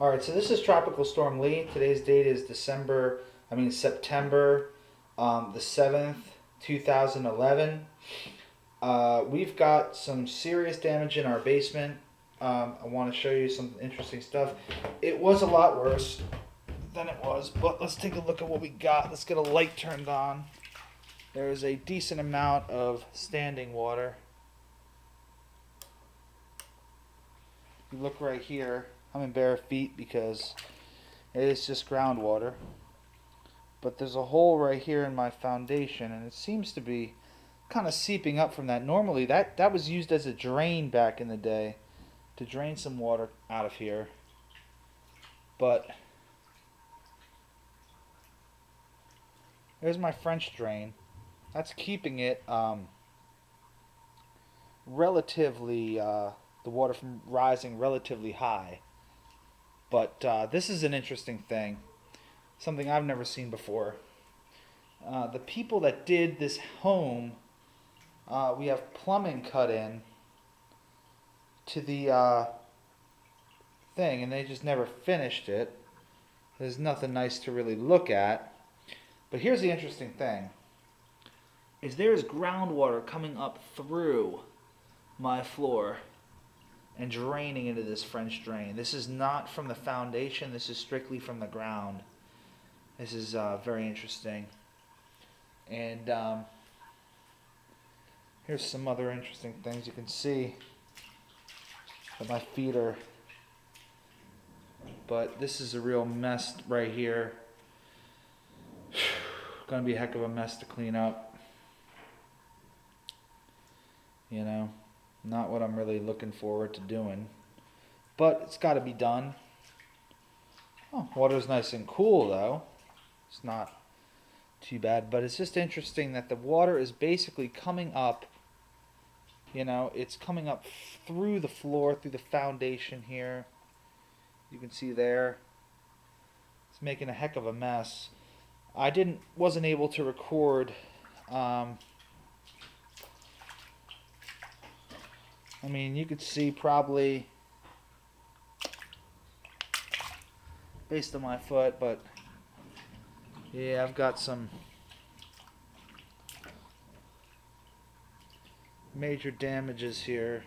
All right, so this is Tropical Storm Lee. Today's date is September the 7th, 2011. We've got some serious damage in our basement. I want to show you some interesting stuff. It was a lot worse than it was, but let's take a look at what we got. Let's get a light turned on. There is a decent amount of standing water. You look right here. I'm in bare feet because it is just groundwater. But there's a hole right here in my foundation, and it seems to be kind of seeping up from that. Normally, that was used as a drain back in the day to drain some water out of here. But there's my French drain. That's keeping it relatively, the water from rising relatively high. But this is an interesting thing, something I've never seen before. The people that did this home, we have plumbing cut in to the thing, and they just never finished it. There's nothing nice to really look at. But here's the interesting thing, is there's groundwater coming up through my floor and draining into this French drain. This is not from the foundation, this is strictly from the ground. This is very interesting. And here's some other interesting things. You can see that my feet are, but this is a real mess right here. Gonna be a heck of a mess to clean up. You know, not what I'm really looking forward to doing, but it's got to be done. Oh, water's nice and cool though. It's not too bad, but it's just interesting that the water is basically coming up. You know, it's coming up through the floor, through the foundation here. You can see there. It's making a heck of a mess. I wasn't able to record. I mean, you could see probably based on my foot, but yeah, I've got some major damages here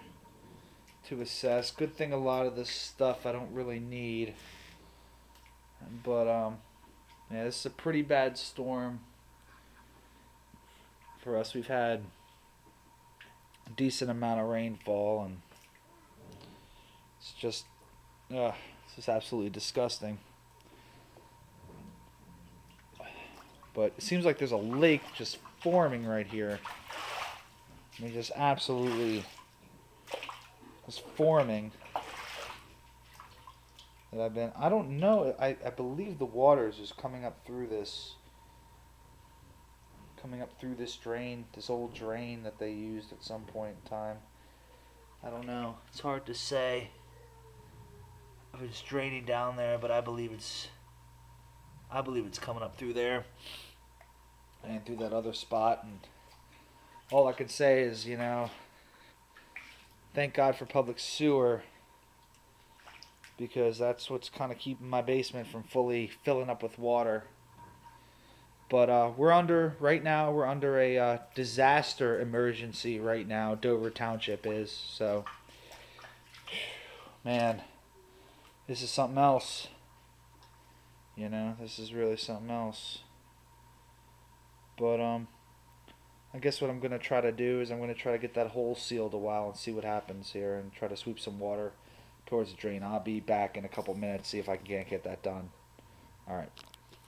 to assess. Good thing a lot of this stuff I don't really need. But yeah, this is a pretty bad storm for us. We've had a decent amount of rainfall, and it's just absolutely disgusting. But it seems like there's a lake just forming right here. I mean, just absolutely just forming. I don't know, I believe the water is just coming up through this drain, this old drain that they used at some point in time. I don't know. It's hard to say if it's draining down there, but I believe it's coming up through there and through that other spot. And all I can say is, you know, thank God for public sewer, because that's what's kind of keeping my basement from fully filling up with water. But right now we're under a disaster emergency right now. Dover Township is. So, man, this is something else. You know, this is really something else. But I guess what I'm going to try to do is I'm going to try to get that hole sealed a while and see what happens here, and try to sweep some water towards the drain. I'll be back in a couple minutes, see if I can get that done. All right.